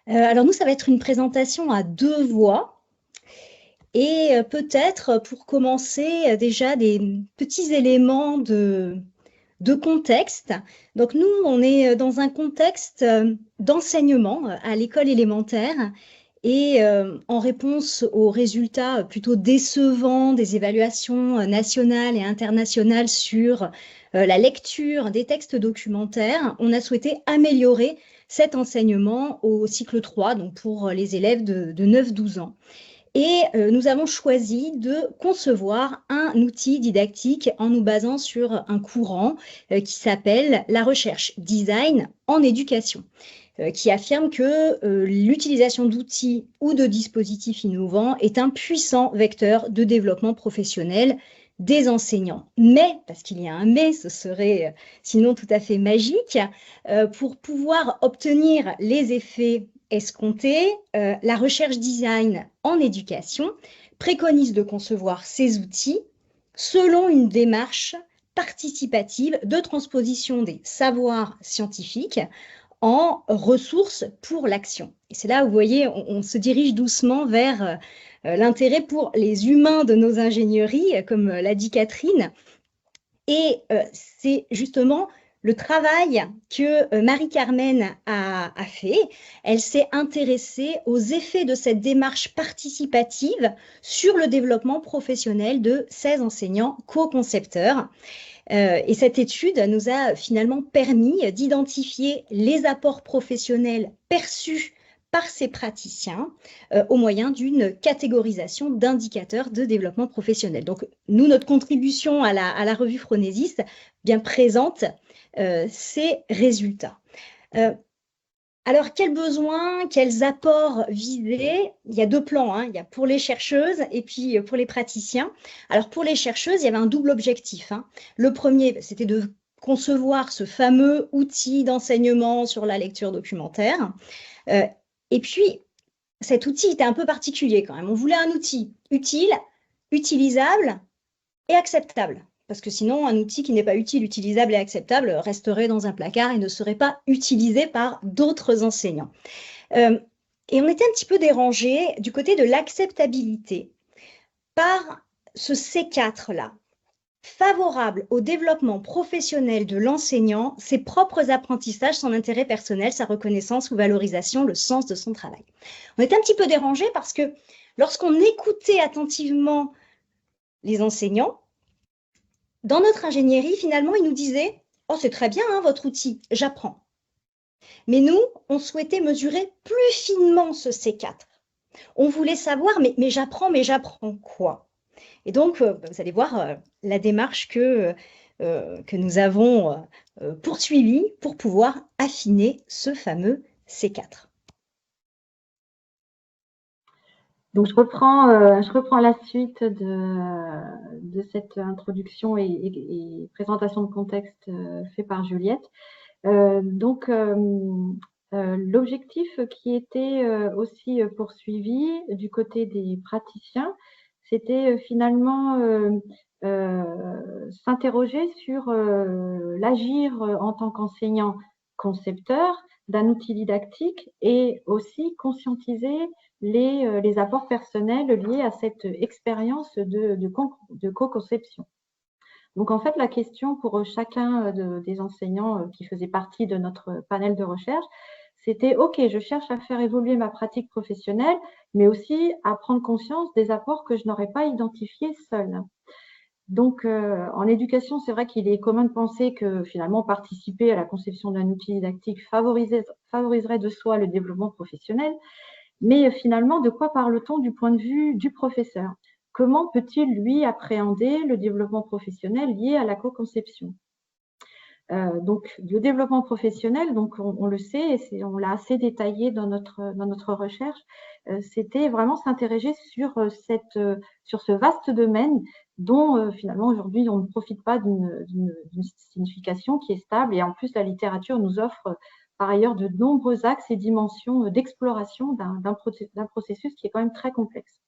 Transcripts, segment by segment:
Alors nous, ça va être une présentation à 2 voix et peut-être pour commencer, déjà des petits éléments de contexte. Donc nous, on est dans un contexte d'enseignement à l'école élémentaire et en réponse aux résultats plutôt décevants des évaluations nationales et internationales sur la lecture des textes documentaires, on a souhaité améliorer cet enseignement au cycle 3, donc pour les élèves de 9-12 ans. Et nous avons choisi de concevoir un outil didactique en nous basant sur un courant qui s'appelle la recherche design en éducation, qui affirme que l'utilisation d'outils ou de dispositifs innovants est un puissant vecteur de développement professionnel des enseignants. Mais, parce qu'il y a un mais, ce serait sinon tout à fait magique, pour pouvoir obtenir les effets escomptés, la recherche design en éducation préconise de concevoir ces outils selon une démarche participative de transposition des savoirs scientifiques en ressources pour l'action. Et c'est là où vous voyez, on se dirige doucement vers l'intérêt pour les humains de nos ingénieries, comme l'a dit Catherine. Et c'est justement le travail que Marie-Carmen a fait. Elle s'est intéressée aux effets de cette démarche participative sur le développement professionnel de 16 enseignants co-concepteurs. Et cette étude nous a finalement permis d'identifier les apports professionnels perçus par ces praticiens au moyen d'une catégorisation d'indicateurs de développement professionnel. Donc, nous, notre contribution à la revue Phronesis bien présente ces résultats. Alors, quels besoins, quels apports visés? Il y a 2 plans, hein. Il y a pour les chercheuses et puis pour les praticiens. Alors, pour les chercheuses, il y avait un double objectif, hein. Le premier, c'était de concevoir ce fameux outil d'enseignement sur la lecture documentaire. Et puis, cet outil était un peu particulier quand même. On voulait un outil utile, utilisable et acceptable. Parce que sinon, un outil qui n'est pas utile, utilisable et acceptable resterait dans un placard et ne serait pas utilisé par d'autres enseignants. Et on était un petit peu dérangé du côté de l'acceptabilité par ce C4-là, favorable au développement professionnel de l'enseignant, ses propres apprentissages, son intérêt personnel, sa reconnaissance ou valorisation, le sens de son travail. On était un petit peu dérangé parce que lorsqu'on écoutait attentivement les enseignants, dans notre ingénierie, finalement, ils nous disaient « Oh, c'est très bien, hein, votre outil, j'apprends ». Mais nous, on souhaitait mesurer plus finement ce C4. On voulait savoir « Mais j'apprends quoi ?» Et donc, vous allez voir la démarche que nous avons poursuivie pour pouvoir affiner ce fameux C4. Donc, je reprends la suite de cette introduction et présentation de contexte fait par Juliette. L'objectif qui était aussi poursuivi du côté des praticiens, c'était finalement s'interroger sur l'agir en tant qu'enseignant concepteur d'un outil didactique et aussi conscientiser les apports personnels liés à cette expérience de co-conception. Donc, en fait, la question pour chacun des enseignants qui faisaient partie de notre panel de recherche, c'était « Ok, je cherche à faire évoluer ma pratique professionnelle, mais aussi à prendre conscience des apports que je n'aurais pas identifiés seule. » Donc, en éducation, c'est vrai qu'il est commun de penser que finalement, participer à la conception d'un outil didactique favoriserait de soi le développement professionnel. Mais finalement, de quoi parle-t-on du point de vue du professeur? Comment peut-il, lui, appréhender le développement professionnel lié à la co-conception? Donc, le développement professionnel, donc on le sait, et on l'a assez détaillé dans notre recherche, c'était vraiment s'interroger sur ce vaste domaine dont finalement aujourd'hui on ne profite pas d'une signification qui est stable, et en plus la littérature nous offre par ailleurs de nombreux axes et dimensions d'exploration d'un processus qui est quand même très complexe.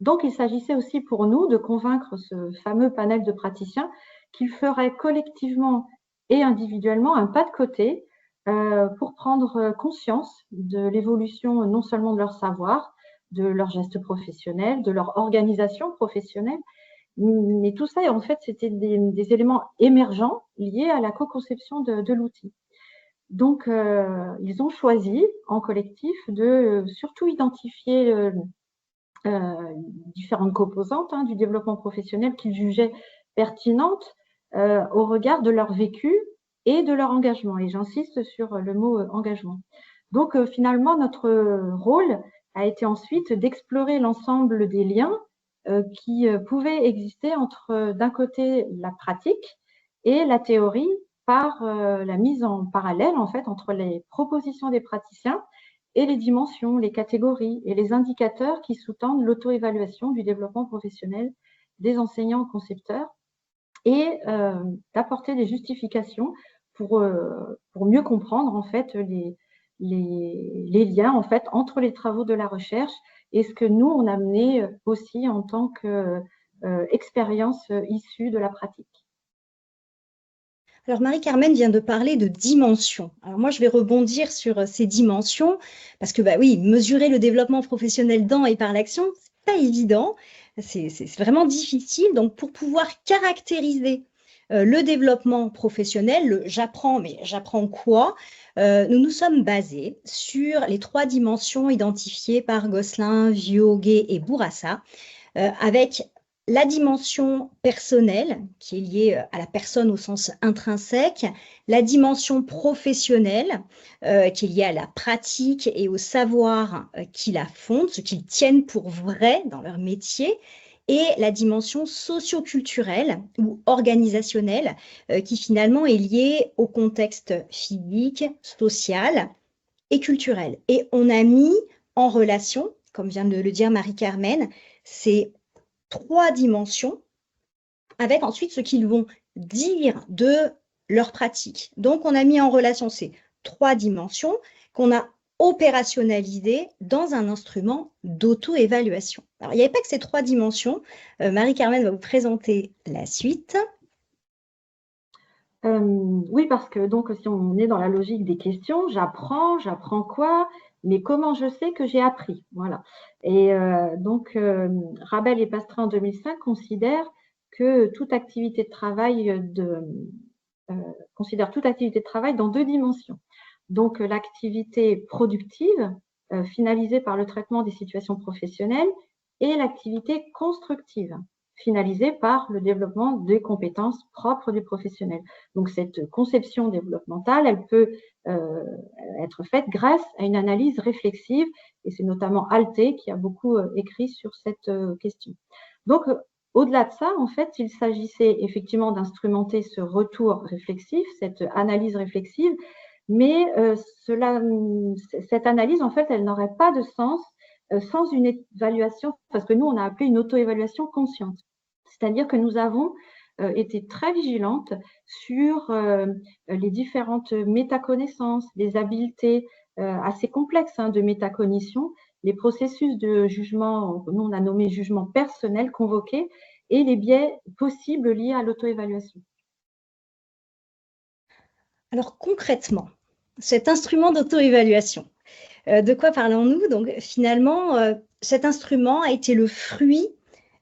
Donc, il s'agissait aussi pour nous de convaincre ce fameux panel de praticiens qu'ils feraient collectivement et individuellement un pas de côté pour prendre conscience de l'évolution non seulement de leur savoir, de leurs gestes professionnels, de leur organisation professionnelle, mais tout ça, en fait, c'était des éléments émergents liés à la co-conception de l'outil. Donc, ils ont choisi en collectif de surtout identifier différentes composantes du développement professionnel qu'ils jugeaient pertinentes au regard de leur vécu et de leur engagement. Et j'insiste sur le mot engagement. Donc, finalement, notre rôle a été ensuite d'explorer l'ensemble des liens qui pouvaient exister entre, d'un côté, la pratique et la théorie par la mise en parallèle, en fait, entre les propositions des praticiens et les dimensions, les catégories et les indicateurs qui sous-tendent l'auto-évaluation du développement professionnel des enseignants concepteurs et d'apporter des justifications pour mieux comprendre en fait les liens en fait entre les travaux de la recherche et ce que nous on a mené aussi en tant qu'expérience issue de la pratique. Alors, Marie-Carmen vient de parler de dimensions. Alors, moi, je vais rebondir sur ces dimensions parce que, bah oui, mesurer le développement professionnel dans et par l'action, c'est pas évident. C'est vraiment difficile. Donc, pour pouvoir caractériser le développement professionnel, le j'apprends, mais j'apprends quoi? Nous nous sommes basés sur les 3 dimensions identifiées par Gosselin, Viau, Gay et Bourassa, avec la dimension personnelle, qui est liée à la personne au sens intrinsèque, la dimension professionnelle, qui est liée à la pratique et au savoir qui la fondent, ce qu'ils tiennent pour vrai dans leur métier, et la dimension socio-culturelle ou organisationnelle, qui finalement est liée au contexte physique, social et culturel. Et on a mis en relation, comme vient de le dire Marie-Carmen, ces 3 dimensions avec ensuite ce qu'ils vont dire de leur pratique. Donc, on a mis en relation ces 3 dimensions qu'on a opérationnalisées dans un instrument d'auto-évaluation. Alors, il n'y avait pas que ces 3 dimensions. Marie-Carmen va vous présenter la suite. Oui, parce que donc, si on est dans la logique des questions, j'apprends quoi, mais comment je sais que j'ai appris? Voilà. Et donc, Rabel et Pastrin en 2005 considèrent que toute activité de travail considère toute activité de travail dans 2 dimensions. Donc, l'activité productive, finalisée par le traitement des situations professionnelles, et l'activité constructive, finalisée par le développement des compétences propres du professionnel. Donc, cette conception développementale, elle peut être faite grâce à une analyse réflexive, et c'est notamment Alté qui a beaucoup écrit sur cette question. Donc, au-delà de ça, en fait, il s'agissait effectivement d'instrumenter ce retour réflexif, cette analyse réflexive, mais cette analyse, en fait, elle n'aurait pas de sens sans une évaluation, parce que nous, on a appelé une auto-évaluation consciente. C'est-à-dire que nous avons été très vigilantes sur les différentes métaconnaissances, les habiletés assez complexes de métacognition, les processus de jugement, nous on a nommé jugement personnel convoqué, et les biais possibles liés à l'auto-évaluation. Alors concrètement, cet instrument d'auto-évaluation, de quoi parlons-nous? Donc finalement, cet instrument a été le fruit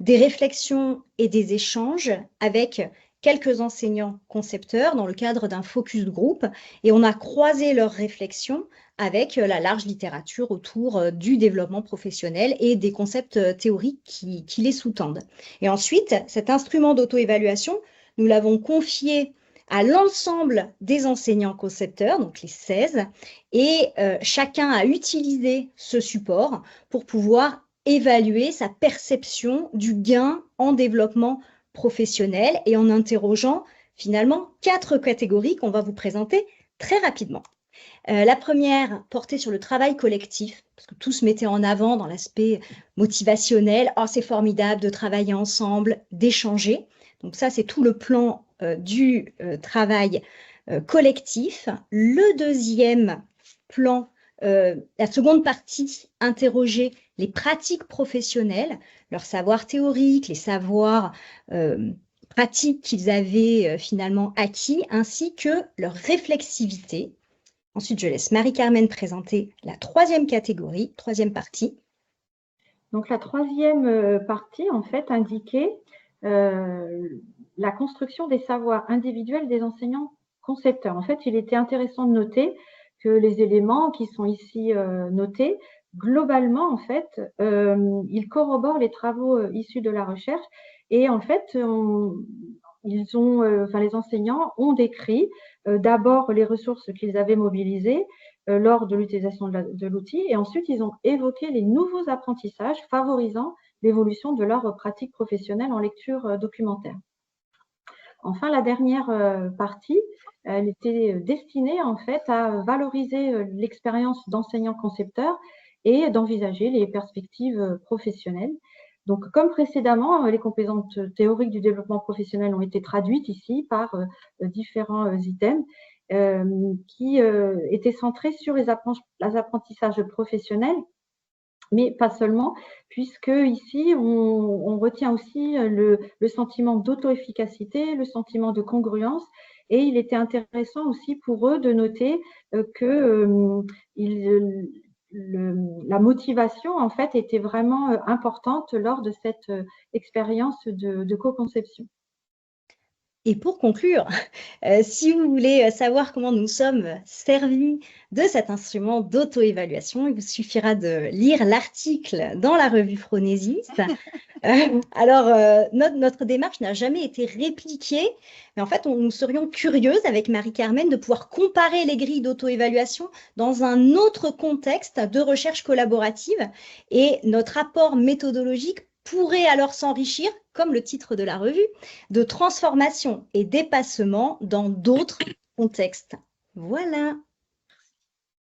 des réflexions et des échanges avec quelques enseignants concepteurs dans le cadre d'un focus group, et on a croisé leurs réflexions avec la large littérature autour du développement professionnel et des concepts théoriques qui les sous-tendent. Et ensuite, cet instrument d'auto-évaluation, nous l'avons confié à l'ensemble des enseignants concepteurs, donc les 16, et chacun a utilisé ce support pour pouvoir évaluer sa perception du gain en développement professionnel et en interrogeant finalement 4 catégories qu'on va vous présenter très rapidement. La première portait sur le travail collectif, parce que tout se mettait en avant dans l'aspect motivationnel. Oh, c'est formidable de travailler ensemble, d'échanger. Donc ça, c'est tout le plan du travail collectif. Le deuxième plan, la seconde partie, interroger les pratiques professionnelles, leur savoir théorique, les savoirs pratiques qu'ils avaient finalement acquis, ainsi que leur réflexivité, Ensuite, je laisse Marie-Carmen présenter la troisième catégorie, troisième partie. Donc, la troisième partie, en fait, indiquait la construction des savoirs individuels des enseignants concepteurs. En fait, il était intéressant de noter que les éléments qui sont ici notés, globalement, en fait, ils corroborent les travaux issus de la recherche et, en fait, les enseignants ont décrit d'abord les ressources qu'ils avaient mobilisées lors de l'utilisation de l'outil et ensuite ils ont évoqué les nouveaux apprentissages favorisant l'évolution de leur pratique professionnelle en lecture documentaire. Enfin, la dernière partie, elle était destinée en fait à valoriser l'expérience d'enseignant-concepteur et d'envisager les perspectives professionnelles. Donc, comme précédemment, les composantes théoriques du développement professionnel ont été traduites ici par différents items qui étaient centrés sur les apprentissages professionnels, mais pas seulement, puisque ici, on retient aussi le sentiment d'auto-efficacité, le sentiment de congruence, et il était intéressant aussi pour eux de noter que la motivation, en fait, était vraiment importante lors de cette expérience de co-conception. Et pour conclure, si vous voulez savoir comment nous sommes servis de cet instrument d'auto-évaluation, il vous suffira de lire l'article dans la revue Phronesis. Notre démarche n'a jamais été répliquée, mais en fait, nous serions curieuses avec Marie-Carmen de pouvoir comparer les grilles d'auto-évaluation dans un autre contexte de recherche collaborative et notre apport méthodologique pourrait alors s'enrichir, comme le titre de la revue, de transformation et dépassement dans d'autres contextes. Voilà.